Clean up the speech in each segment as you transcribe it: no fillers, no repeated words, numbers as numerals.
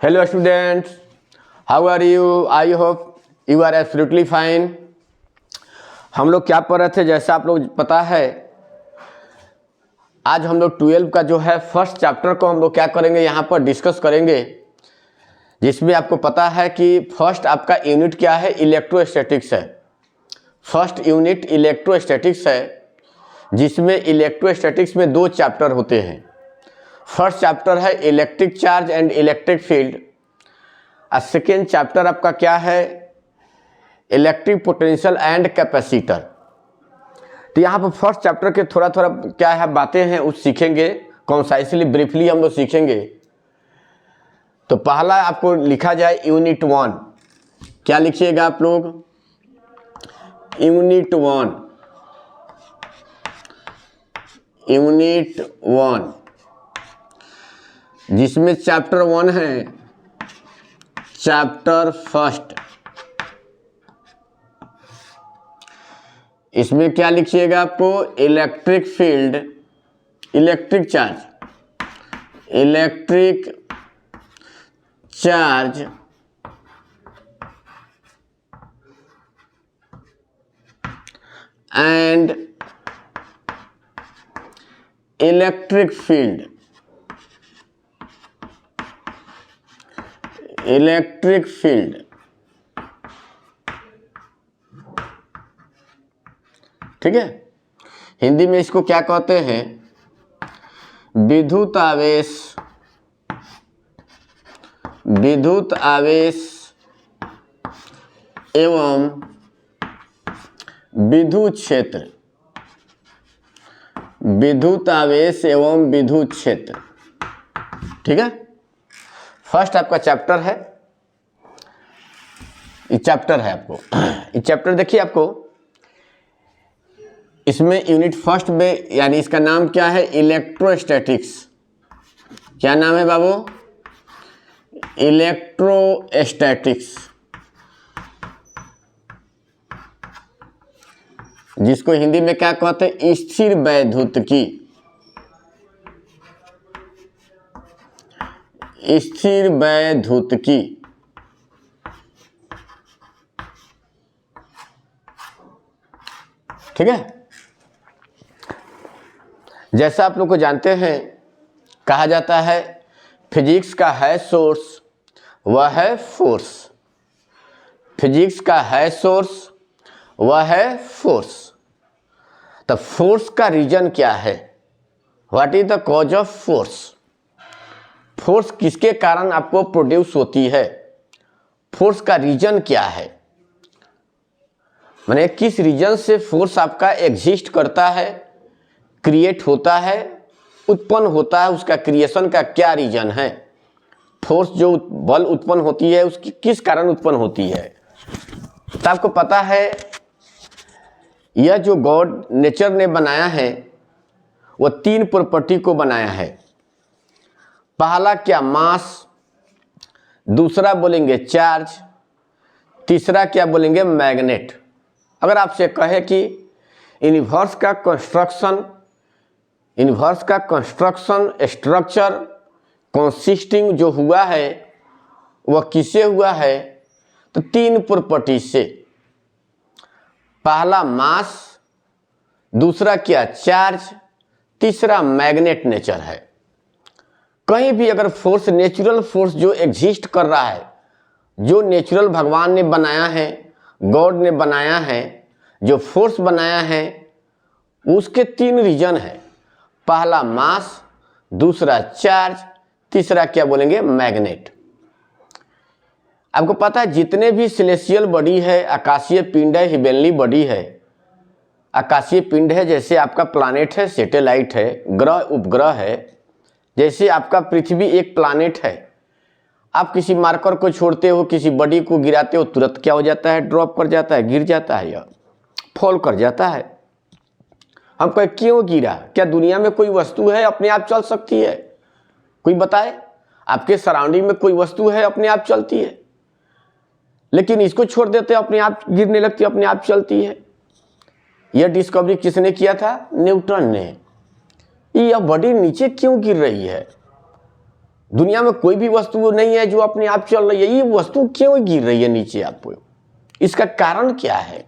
Hello students, how are you? I hope you are absolutely fine. हम लोग क्या पढ़ रहे थे, जैसा आप लोग पता है आज हम लोग 12 का जो है फर्स्ट चैप्टर को हम लोग क्या करेंगे, यहाँ पर डिस्कस करेंगे, जिसमें आपको पता है कि फर्स्ट आपका यूनिट क्या है, इलेक्ट्रोस्टैटिक्स है। फर्स्ट यूनिट इलेक्ट्रोस्टैटिक्स है, जिसमें इलेक्ट्रोस्टैटिक्स में 2 चैप्टर होते हैं। फर्स्ट चैप्टर है electric charge and electric field, और सेकेंड चैप्टर आपका क्या है, इलेक्ट्रिक पोटेंशियल एंड कैपेसिटर। तो यहाँ पर फर्स्ट चैप्टर के थोड़ा थोड़ा क्या है बातें हैं उस सीखेंगे, कॉन्साइसली ब्रीफली हम लोग सीखेंगे। तो पहला आपको लिखा जाए यूनिट 1, क्या लिखिएगा आप लोग, यूनिट 1, यूनिट 1, जिसमें चैप्टर 1 है, चैप्टर फर्स्ट। इसमें क्या लिखिएगा आपको, electric field, electric charge, electric charge and electric field, electric field. ठीक है, हिंदी में इसको क्या कहते हैं, विद्युत आवेश, विद्युत आवेश एवं विद्युत क्षेत्र, विद्युत आवेश एवं विद्युत क्षेत्र। ठीक है, फर्स्ट आपका चैप्टर है, ये चैप्टर है आपको, ये चैप्टर देखिए आपको, इसमें यूनिट फर्स्ट में, यानी इसका नाम क्या है, इलेक्ट्रोस्टैटिक्स। क्या नाम है बाबू, इलेक्ट्रोस्टैटिक्स, जिसको हिंदी में क्या कहते हैं, स्थिर वैद्युतिकी, स्थिर वैद्युतिकी। ठीक है, जैसा आप लोग को जानते हैं, कहा जाता है फिजिक्स का है सोर्स वह है फोर्स, फिजिक्स का है सोर्स वह है फोर्स। तो फोर्स का रीजन क्या है, what is the cause of force, force किसके कारण आपको प्रोड्यूस होती है, फोर्स का रीजन क्या है, माने किस रीजन से फोर्स आपका एग्जिस्ट करता है, क्रिएट होता है, उत्पन्न होता है, उसका क्रिएशन का क्या रीजन है, फोर्स जो बल उत्पन्न होती है उसकी किस कारण उत्पन्न होती है। तो आपको पता है यह जो गॉड नेचर ने बनाया है वह 3 प्रॉपर्टी को बनाया है। पहला क्या, मास, दूसरा बोलेंगे चार्ज, तीसरा क्या बोलेंगे, मैग्नेट। अगर आपसे कहे कि यूनिवर्स का कंस्ट्रक्शन, यूनिवर्स का कंस्ट्रक्शन स्ट्रक्चर कंसिस्टिंग जो हुआ है वह किससे हुआ है, तो 3 प्रॉपर्टी से। पहला मास, दूसरा क्या, चार्ज, तीसरा मैग्नेट नेचर है। कहीं भी अगर फोर्स, नेचुरल फोर्स जो एग्जिस्ट कर रहा है, जो नेचुरल भगवान ने बनाया है, गॉड ने बनाया है, जो फोर्स बनाया है, उसके 3 रीजन है। पहला मास, दूसरा चार्ज, तीसरा क्या बोलेंगे, मैग्नेट। आपको पता है जितने भी सेलेस्टियल बॉडी है, आकाशीय पिंड है, हेवनली बॉडी है, आकाशीय पिंड है, जैसे आपका प्लैनेट है, सैटेलाइट है, ग्रह उपग्रह है, जैसे आपका पृथ्वी एक प्लैनेट है। आप किसी मार्कर को छोड़ते हो, किसी बॉडी को गिराते हो, तुरंत क्या हो जाता है, ड्रॉप कर जाता है, गिर जाता है या फॉल कर जाता है। हम कहें क्यों गिरा, क्या दुनिया में कोई वस्तु है अपने आप चल सकती है, कोई बताए, आपके सराउंडिंग में कोई वस्तु है अपने आप चलती है, लेकिन इसको छोड़ देते अपने आप गिरने लगती है, अपने आप चलती है। यह डिस्कवरी किसने किया था, न्यूटन ने। यह बॉडी नीचे क्यों गिर रही है, दुनिया में कोई भी वस्तु नहीं है जो अपने आप चल रही है। ये वस्तु क्यों गिर रही है नीचे आपको, इसका कारण क्या है?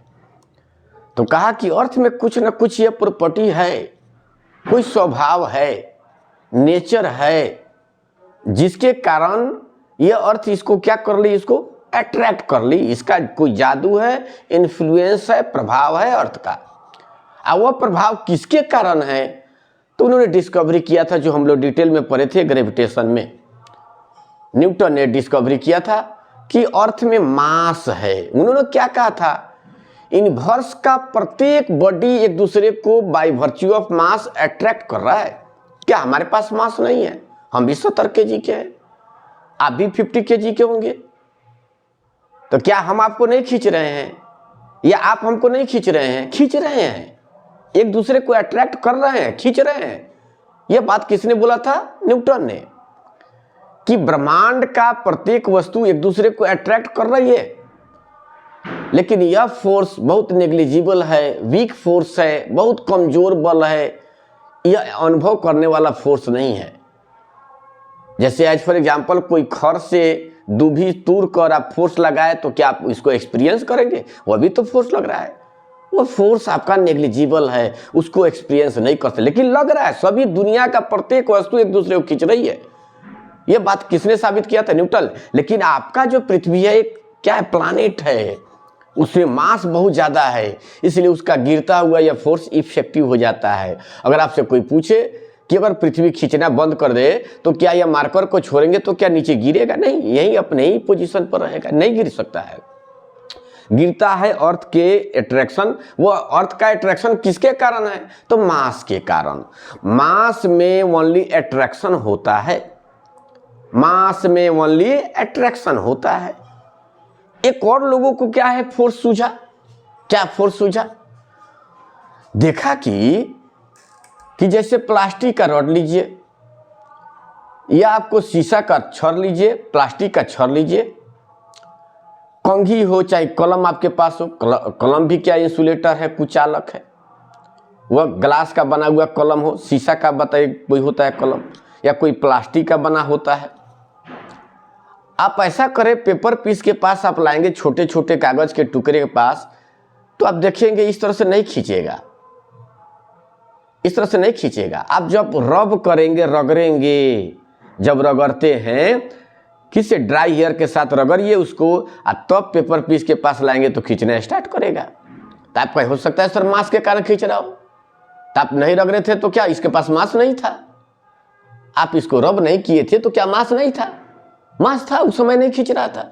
तो कहा कि अर्थ में कुछ न कुछ ये प्रॉपर्टी है, कोई स्वभाव है, नेचर है, जिसके कारण ये अर्थ इसको क्या कर ली, इसको अट्रैक्ट कर ली। इसका कोई जादू है, इन्फ्लुएंस है, प्रभाव है अर्थ का। अब वह प्रभाव किसके कारण है? तो उन्होंने डिस्कवरी किया था, जो हम लोग डिटेल में पढ़े थे ग्रेविटेशन में। न्यूटन ने डिस्कवरी किया था कि अर्थ में मास है। उन्होंने क्या कहा था? यूनिवर्स का प्रत्येक बॉडी एक दूसरे को by virtue of mass attract कर रहा है। क्या हमारे पास मास नहीं है? हम भी 70 kg के हैं, आप भी 50 kg के होंगे। तो क्या हम आपको नहीं खींच रहे हैं, या आप हमको नहीं खींच रहे हैं? खींच रहे हैं, एक दूसरे को अट्रैक्ट कर रहे हैं, खींच रहे हैं। यह बात किसने बोला था? न्यूटन ने, कि ब्रह्मांड का प्रत्येक वस्तु एक दूसरे को अट्रैक्ट कर रही है। लेकिन यह फोर्स बहुत नेग्लिजिबल है, वीक फोर्स है, बहुत कमजोर बल है, यह अनुभव करने वाला फोर्स नहीं है। जैसे एज फॉर एग्जाम्पल कोई खर से दूभी तूर कर आप फोर्स लगाए तो क्या आप इसको एक्सपीरियंस करेंगे? वह भी तो फोर्स लग रहा है, वो फोर्स आपका नेग्लिजिबल है, उसको एक्सपीरियंस नहीं करते। लेकिन लग रहा है, सभी दुनिया का प्रत्येक वस्तु एक दूसरे को खींच रही है। यह बात किसने साबित किया था? न्यूटन। लेकिन आपका जो पृथ्वी है क्या है? प्लानेट है, उसमें मास बहुत ज़्यादा है, इसलिए उसका गिरता हुआ यह फोर्स इफेक्टिव हो जाता है। अगर आपसे कोई पूछे कि अगर पृथ्वी खींचना बंद कर दे तो क्या यह मार्कर को छोड़ेंगे तो क्या नीचे गिरेगा? नहीं, यही अपने ही पोजीशन पर रहेगा, नहीं गिर सकता है। गिरता है अर्थ के अट्रैक्शन। वो अर्थ का अट्रैक्शन किसके कारण है? तो मास के कारण। मास में ओनली अट्रैक्शन होता है, मास में ओनली अट्रैक्शन होता है। एक और लोगों को क्या है? फोर्स सूझा। क्या फोर्स सूझा? देखा कि जैसे प्लास्टिक का रॉड लीजिए, या आपको शीशा का छड़ लीजिए, प्लास्टिक का छड़ लीजिए, कंघी हो चाहे कलम आपके पास हो, कलम भी क्या इंसुलेटर है, कुचालक है। वह ग्लास का बना हुआ कलम हो, शीशा का बताइए कोई होता है कलम, या कोई प्लास्टिक का बना होता है। आप ऐसा करें, पेपर पीस के पास आप लाएंगे, छोटे छोटे कागज के टुकड़े के पास, तो आप देखेंगे इस तरह से नहीं खींचेगा, इस तरह से नहीं खींचेगा। आप जब रब करेंगे, रगड़ेंगे, जब रगड़ते हैं किसी ड्राई हेयर के साथ रगड़िए उसको, तब पेपर पीस के पास लाएंगे तो खींचना स्टार्ट करेगा। तो आपका हो सकता है सर मास के कारण खींच रहा हो, तो आप नहीं रगड़े थे तो क्या इसके पास मास नहीं था? आप इसको रब नहीं किए थे तो क्या मास नहीं था? मास था, उस समय नहीं खींच रहा था।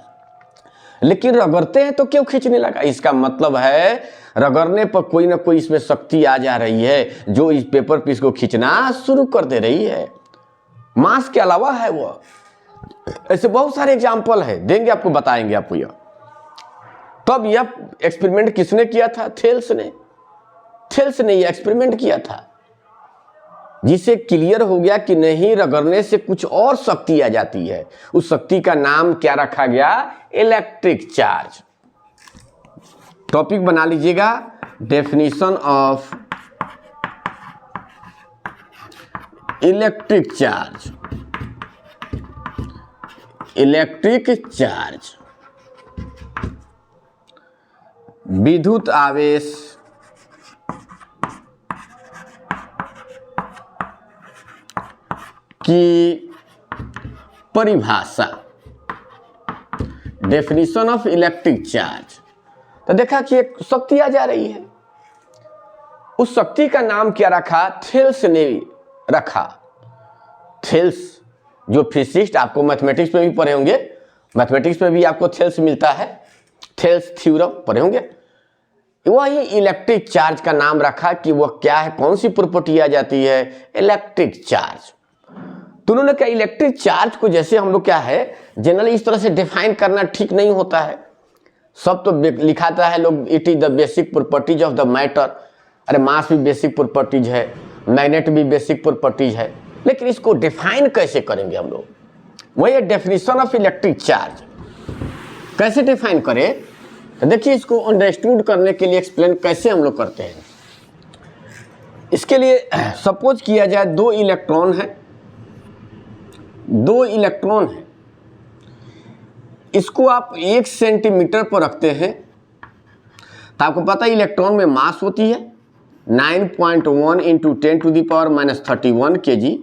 लेकिन रगड़ते हैं तो क्यों खींचने लगा? इसका मतलब है रगड़ने पर कोई ना कोई इसमें शक्ति आ जा रही है जो इस पेपर पीस को खींचना शुरू कर दे रही है। मास के अलावा है वो। ऐसे बहुत सारे एग्जाम्पल है, देंगे आपको, बताएंगे आपको यह। तब यह एक्सपेरिमेंट किसने किया था? थेल्स ने। थेल्स ने यह एक्सपेरिमेंट किया था, जिसे क्लियर हो गया कि नहीं, रगड़ने से कुछ और शक्ति आ जाती है। उस शक्ति का नाम क्या रखा गया? Electric charge. टॉपिक बना लीजिएगा, definition of electric charge. Electric charge विद्युत आवेश की परिभाषा। Definition of electric charge. तो देखा कि एक शक्ति आ जा रही है, उस शक्ति का नाम क्या रखा? थेल्स ने रखा। थेल्स जो फिजिसिस्ट, आपको मैथमेटिक्स में भी पढ़े होंगे, मैथमेटिक्स में भी आपको थेल्स मिलता है, थेल्स थ्योरम पढ़े होंगे। वही इलेक्ट्रिक चार्ज का नाम रखा कि वह क्या है, कौन सी प्रॉपर्टी आ जाती है? Electric charge. तो उन्होंने कहा इलेक्ट्रिक चार्ज को जैसे हम लोग क्या है जनरली इस तरह से डिफाइन करना ठीक नहीं होता है। सब तो लिखाता है लोग, it is the basic properties of the matter. अरे मास भी बेसिक प्रॉपर्टीज है, मैग्नेट भी बेसिक प्रॉपर्टीज है, लेकिन इसको डिफाइन कैसे करेंगे हम लोग? वही डेफिनेशन ऑफ इलेक्ट्रिक चार्ज कैसे डिफाइन करें? तो देखिए, इसको अंडरस्टूड करने के लिए एक्सप्लेन कैसे हम लोग करते हैं। इसके लिए सपोज किया जाए दो इलेक्ट्रॉन है, 2 इलेक्ट्रॉन है, इसको आप 1 सेंटीमीटर पर रखते हैं तो आपको पता है इलेक्ट्रॉन में मास होती है 9.1 इंटू 10⁻³ kg।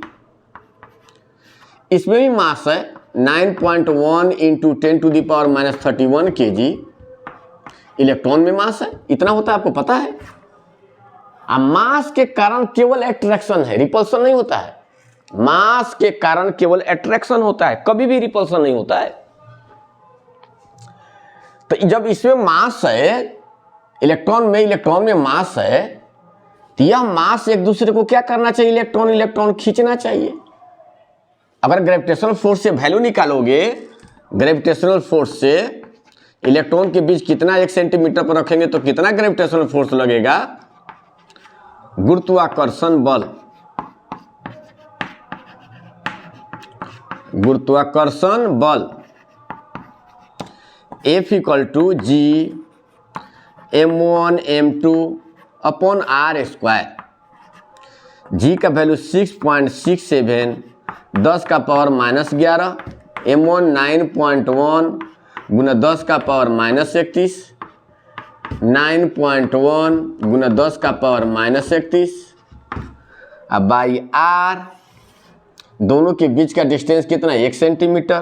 इसमें भी मास है 9.1 इंटू 10⁻³ kg। इलेक्ट्रॉन में मास है इतना होता है, आपको पता है। अब मास के कारण केवल अट्रैक्शन है, रिपल्सन नहीं होता है। मास के कारण केवल अट्रैक्शन होता है, कभी भी रिपल्सन नहीं होता है। तो जब इसमें मास है, इलेक्ट्रॉन में मास है, तो यह मास एक दूसरे को क्या करना चाहिए, इलेक्ट्रॉन खींचना चाहिए। अगर ग्रेविटेशनल फोर्स से वैल्यू निकालोगे, ग्रेविटेशनल फोर्स से इलेक्ट्रॉन के बीच कितना 1 सेंटीमीटर पर रखेंगे तो कितना ग्रेविटेशनल फोर्स लगेगा, गुरुत्वाकर्षण बल F = G m1 m2 upon r²। G का वैल्यू 6.67 10⁻⁻11, m1 9.1 गुना 10⁻⁻31, 9.1 गुना 10⁻⁻31। अब बाई r, दोनों के बीच का डिस्टेंस कितना, 1 सेंटीमीटर,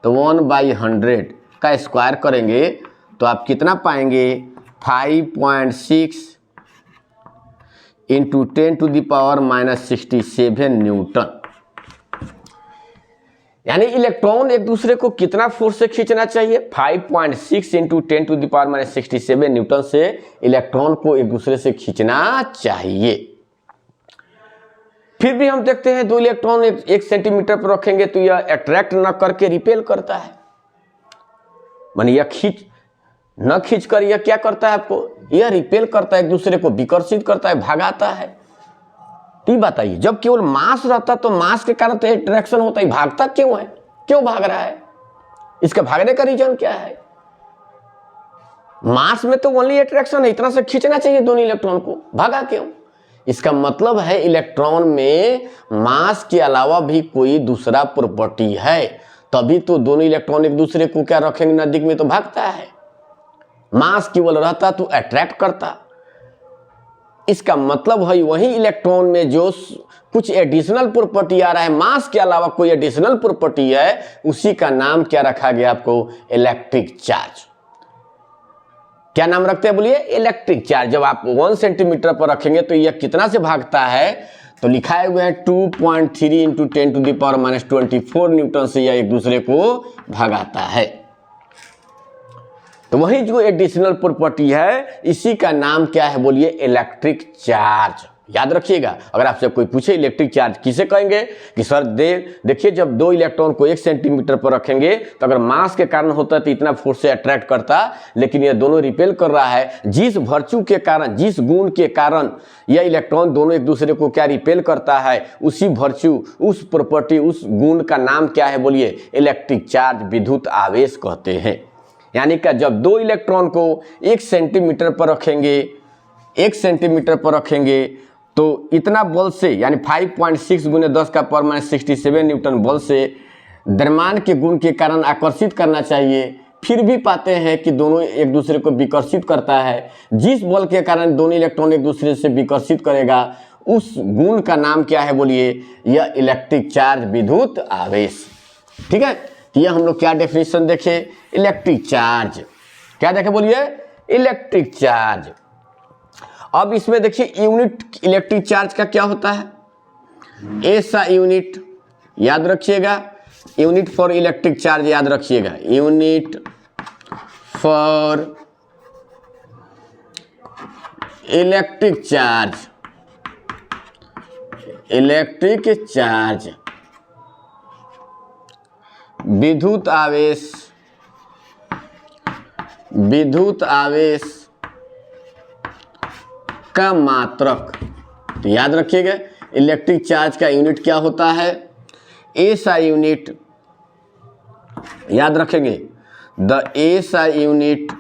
तो 1/100 का स्क्वायर करेंगे तो आप कितना पाएंगे, 5.6 इंटू 10⁻⁻67 न्यूटन। यानी इलेक्ट्रॉन एक दूसरे को कितना फोर्स से खींचना चाहिए, 5.6 इंटू 10⁻⁻67 न्यूटन से इलेक्ट्रॉन को एक दूसरे से खींचना चाहिए। फिर भी हम देखते हैं 2 इलेक्ट्रॉन 1 सेंटीमीटर पर रखेंगे तो यह अट्रैक्ट न करके रिपेल करता है। माने यह खींच कर यह क्या करता है, आपको यह रिपेल करता है, एक दूसरे को विकर्षित करता है, भगाता है। तो बताइए, जब केवल मास रहता तो मास के कारण तो अट्रैक्शन होता है, भागता क्यों है, क्यों भाग रहा है, इसका भागने का रीजन क्या है। मास में तो ओनली अट्रैक्शन है, इतना से खींचना चाहिए दोनों इलेक्ट्रॉन को, भागा क्यों। इसका मतलब है इलेक्ट्रॉन में मास के अलावा भी कोई दूसरा प्रॉपर्टी है, तभी तो दोनों इलेक्ट्रॉन एक दूसरे को क्या रखेंगे नजदीक में तो भागता है। मास केवल रहता तो अट्रैक्ट करता। इसका मतलब है वही इलेक्ट्रॉन में जो कुछ एडिशनल प्रॉपर्टी आ रहा है, मास के अलावा कोई एडिशनल प्रॉपर्टी है, उसी का नाम क्या रखा गया आपको, इलेक्ट्रिक चार्ज। क्या नाम रखते हैं बोलिए, इलेक्ट्रिक चार्ज। जब आप 1 सेंटीमीटर पर रखेंगे तो यह कितना से भागता है, तो लिखाए हुए हैं 2.3 इंटू 10⁻⁻24 न्यूटन से यह एक दूसरे को भगाता है। तो वही जो एडिशनल प्रॉपर्टी है, इसी का नाम क्या है बोलिए, इलेक्ट्रिक चार्ज। याद रखिएगा, अगर आपसे कोई पूछे इलेक्ट्रिक चार्ज किसे कहेंगे, कि सर देखिए जब 2 इलेक्ट्रॉन को 1 सेंटीमीटर पर रखेंगे तो अगर मास के कारण होता तो इतना फोर्स से अट्रैक्ट करता, लेकिन यह दोनों रिपेल कर रहा है। जिस वर्च्यू के कारण, जिस गुण के कारण यह इलेक्ट्रॉन दोनों एक दूसरे को क्या रिपेल करता है, उसी वर्च्यू, उस प्रॉपर्टी, उस गुण का नाम क्या है बोलिए, इलेक्ट्रिक चार्ज, विद्युत आवेश कहते हैं। यानी कि जब 2 इलेक्ट्रॉन को 1 सेंटीमीटर पर रखेंगे, 1 सेंटीमीटर पर रखेंगे तो इतना बल से, यानी 5.6 गुने 10⁻⁻67 न्यूटन बल से द्रव्यमान के गुण के कारण आकर्षित करना चाहिए। फिर भी पाते हैं कि दोनों एक दूसरे को विकर्षित करता है। जिस बल के कारण दोनों इलेक्ट्रॉन एक दूसरे से विकर्षित करेगा, उस गुण का नाम क्या है बोलिए, यह इलेक्ट्रिक चार्ज, विद्युत आवेश। ठीक है, यह हम लोग क्या डेफिनेशन देखे, इलेक्ट्रिक चार्ज। क्या देखे बोलिए, इलेक्ट्रिक चार्ज। अब इसमें देखिए यूनिट इलेक्ट्रिक चार्ज का क्या होता है, ऐसा यूनिट याद रखिएगा, यूनिट फॉर इलेक्ट्रिक चार्ज याद रखिएगा, unit for electric charge, electric charge विद्युत आवेश, विद्युत आवेश का मात्रक। तो याद रखिएगा इलेक्ट्रिक चार्ज का यूनिट क्या होता है, एसआई यूनिट। याद रखेंगे, the SI unit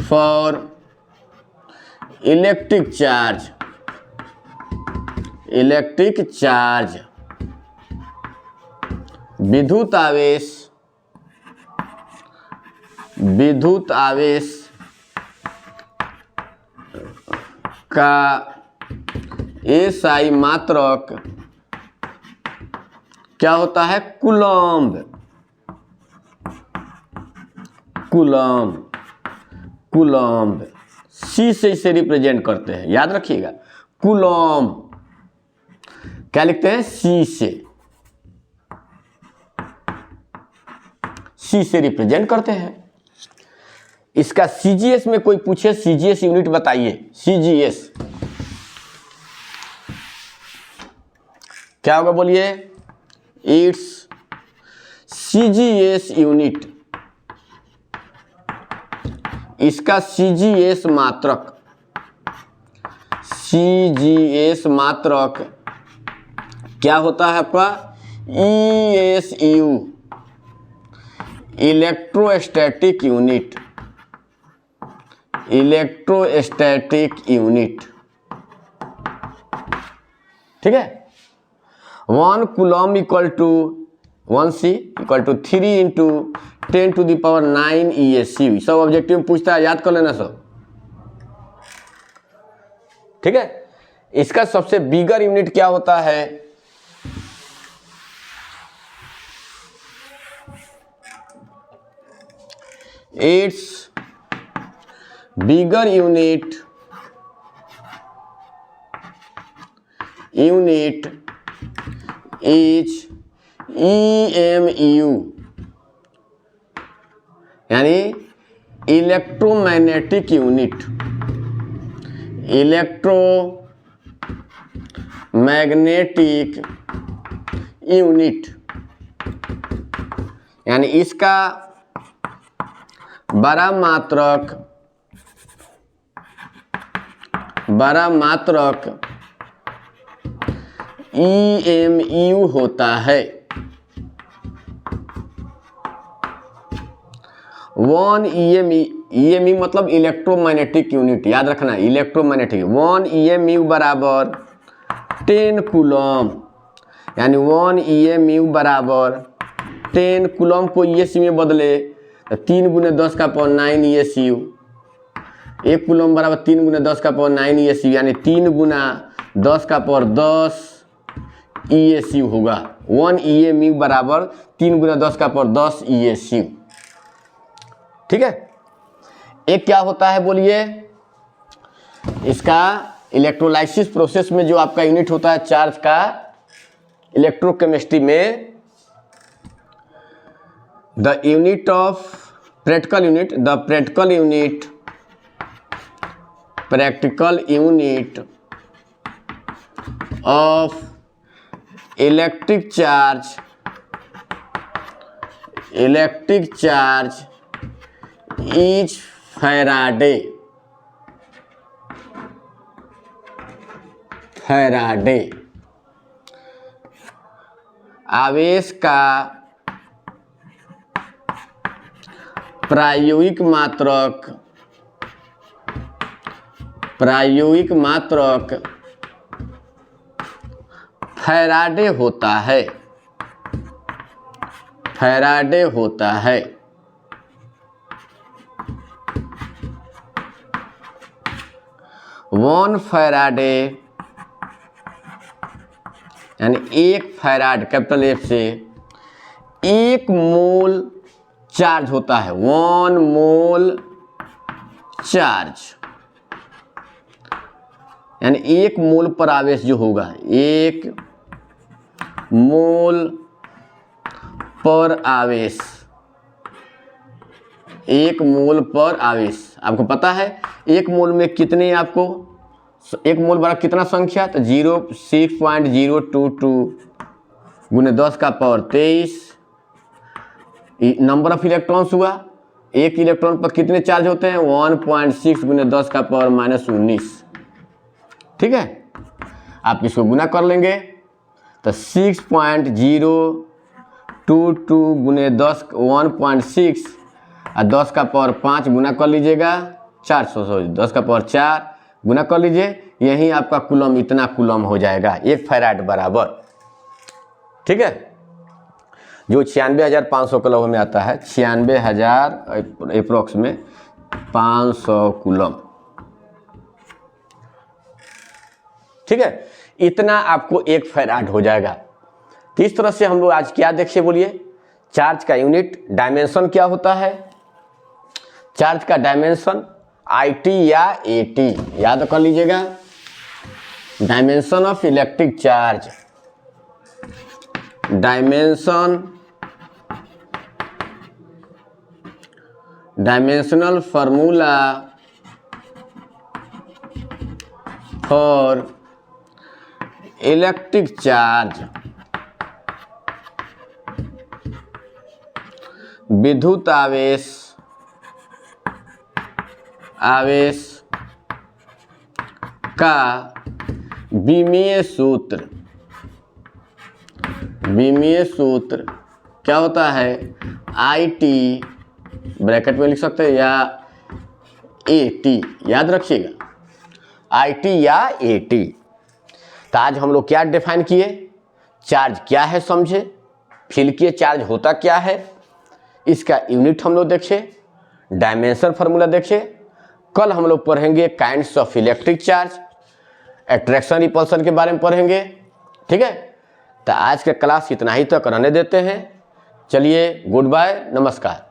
for electric charge, electric charge विद्युत आवेश का एसआई मात्रक क्या होता है? कूलम्ब। सी से इसे रिप्रेजेंट करते हैं, याद रखिएगा। कूलम्ब क्या लिखते हैं? सी से रिप्रेजेंट करते हैं। इसका सीजीएस में कोई पूछे, सीजीएस यूनिट बताइए। सीजीएस क्या होगा बोलिए? It's CGS unit. इसका सीजीएस मात्रक क्या होता है आपका? ESU, electrostatic unit. ठीक है। 1 coulomb equal to 1 C equal to 3 into 10⁹ ESU। सब ऑब्जेक्टिव में पूछता है, याद कर लेना सब। ठीक है। इसका सबसे बिगर यूनिट क्या होता है? It's bigger unit is EMU, यानी इलेक्ट्रोमैग्नेटिक यूनिट, यानी इसका बड़ा मात्रक EMU होता है। 1 EMU मतलब इलेक्ट्रोमैग्नेटिक यूनिट, याद रखना। इलेक्ट्रोमैग्नेटिक 1 EMU बराबर 10 कूलम्ब, यानी 1 EMU बराबर 10 कूलम्ब को ESU में बदले तो 3 × 10⁹ ESU। 1 कूलम्ब बराबर 3 × 10⁹ ESU, यानी 3 × 10⁻10 ESU होगा। 1 EMU बराबर 3 × 10⁻10 ESU। ठीक है। एक क्या होता है बोलिए? इसका इलेक्ट्रोलाइसिस प्रोसेस में जो आपका यूनिट होता है चार्ज का, इलेक्ट्रोकेमिस्ट्री में the unit of practical unit of electric charge is Faraday. आवेश का प्रायोगिक मात्रक फैराडे होता है। 1 फैराडे यानी 1 फैराड कैपिटल F से 1 मोल चार्ज होता है। 1 मोल चार्ज यानी 1 मोल पर आवेश जो होगा, 1 मोल पर आवेश, 1 मोल पर आवेश। आपको पता है 1 मोल में कितने, आपको 1 मोल बराबर कितना संख्या? तो 6.022 × 10⁻23 नंबर ऑफ इलेक्ट्रॉन्स हुआ। 1 इलेक्ट्रॉन पर कितने चार्ज होते हैं? 1.6 × 10⁻−19। ठीक है। आप इसको गुना कर लेंगे तो 6.022 × 10 1.6 और 10⁻5 गुना कर लीजिएगा 10⁻4 गुना कर लीजिए, यही आपका कूलम, इतना कूलम हो जाएगा 1 फैराड बराबर। ठीक है। जो 96,500 कूलम में आता है, 96,000 अप्रोक्स में 500 कूलम। ठीक है, इतना आपको 1 फैराड हो जाएगा। तो इस तरह से हम लोग आज क्या देखे बोलिए, चार्ज का यूनिट डायमेंशन क्या होता है, चार्ज का डायमेंशन IT या AT याद कर लीजिएगा, dimension of electric charge, dimensional formula for electric charge, विद्युत आवेश का विमीय सूत्र क्या होता है, IT ब्रैकेट में लिख सकते हैं या AT, याद रखिएगा IT या AT। तो आज हम लोग क्या डिफाइन किए, चार्ज क्या है समझे, फिल किए चार्ज होता क्या है, इसका यूनिट हम लोग देखे, डायमेंशन फार्मूला देखे। कल हम लोग पढ़ेंगे kinds of electric charge, attraction repulsion के बारे में पढ़ेंगे। ठीक है, तो आज का क्लास इतना ही तक रहने देते हैं। चलिए, गुड बाय, नमस्कार।